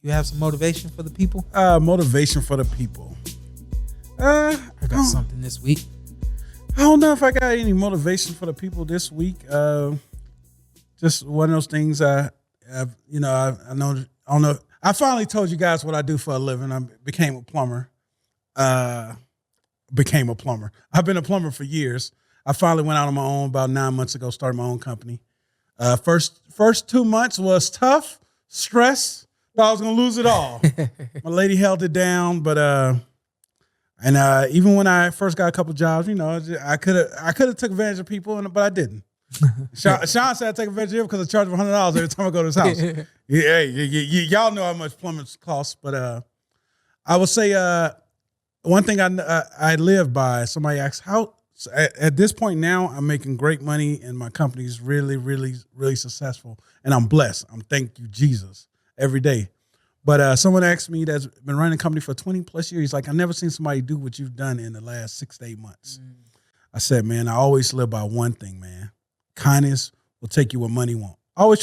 You have some motivation for the people? Motivation for the people. I got something this week. I don't know if I got any motivation for the people this week. Just one of those things. I don't know. I finally told you guys what I do for a living. I became a plumber. I've been a plumber for years. I finally went out on my own about 9 months ago, started my own company. First 2 months was tough, stress. Thought I was gonna lose it all. My lady held it down, but even when I first got a couple jobs, I could have took advantage of people, but I didn't. Shawn said I take advantage of him because I charge him $100 every time I go to his house. Y'all know how much plumbing costs, but I would say one thing I live by. Somebody asked how. At this point now, I'm making great money, and my company is really, really, really successful, and I'm blessed. Thank you, Jesus, every day. But someone asked me that's been running a company for 20 plus years. He's like, I've never seen somebody do what you've done in the last 6 to 8 months. I said, man, I always live by one thing, man. Kindness will take you where money won't. I don't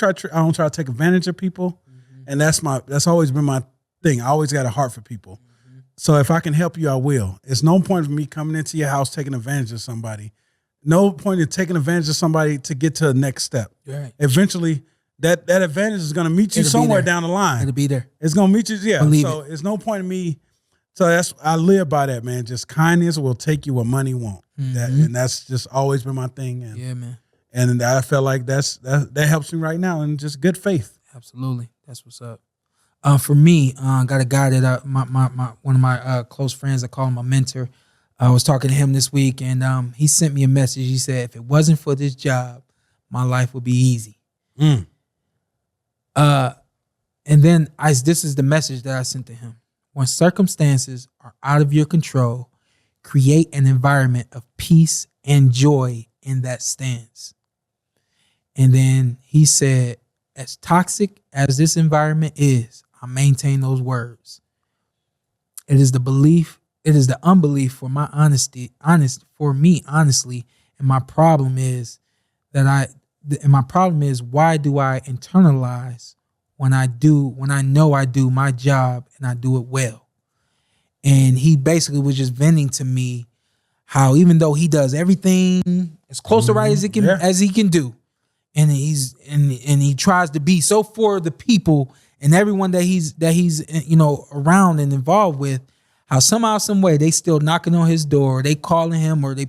try to take advantage of people, and that's always been my thing. I always got a heart for people. So if I can help you, I will. It's no point for me coming into your house taking advantage of somebody. No point in taking advantage of somebody to get to the next step. Right. Eventually, that advantage is going to meet you somewhere down the line. It'll be there. It's going to meet you. Yeah. Believe so it's no point in me. So I live by that, man. Just kindness will take you where money won't. And that's just always been my thing. And, yeah, man. And I felt like that helps me right now, and just good faith. Absolutely. That's what's up. For me, got a guy that one of my close friends, I call him my mentor. I was talking to him this week, and he sent me a message. He said, if it wasn't for this job, my life would be easy. And then this is the message that I sent to him. When circumstances are out of your control, create an environment of peace and joy in that stance. And then he said, as toxic as this environment is, I maintain those words. It is the unbelief for my honestly. And my problem is why do I internalize when I know I do my job and I do it well? And he basically was just venting to me how even though he does everything as close to right as he can do, and he tries to be so for the people and everyone that he's around and involved with, how somehow, some way they still knocking on his door, or they calling him, or they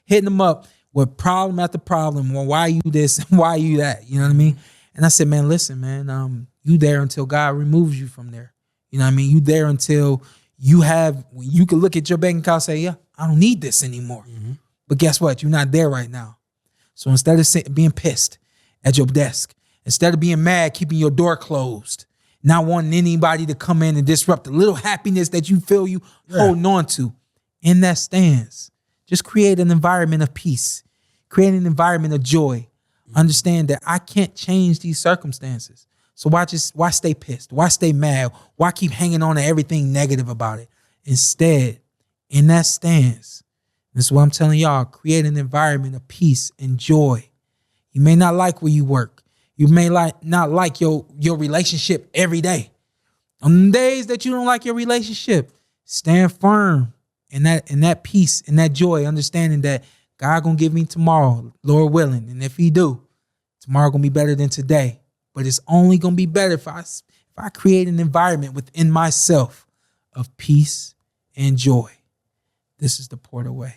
hitting him up with problem after problem. Well, why you this and why you that? You know what I mean? And I said, man, listen, man, you there until God removes you from there. You know what I mean? You there until you can look at your bank account and say, yeah, I don't need this anymore. But guess what? You're not there right now. So instead of being pissed at your desk, instead of being mad, keeping your door closed, not wanting anybody to come in and disrupt the little happiness that you feel you holding on to, in that stance, just create an environment of peace, create an environment of joy. Understand that I can't change these circumstances. So why stay pissed? Why stay mad? Why keep hanging on to everything negative about it? Instead, in that stance, this is what I'm telling y'all, create an environment of peace and joy. You may not like where you work. You may not like your relationship every day. On the days that you don't like your relationship, stand firm in that peace and that joy, understanding that God gonna give me tomorrow, Lord willing. And if he do, tomorrow gonna be better than today. But it's only gonna be better if I create an environment within myself of peace and joy. This is the PorterWay.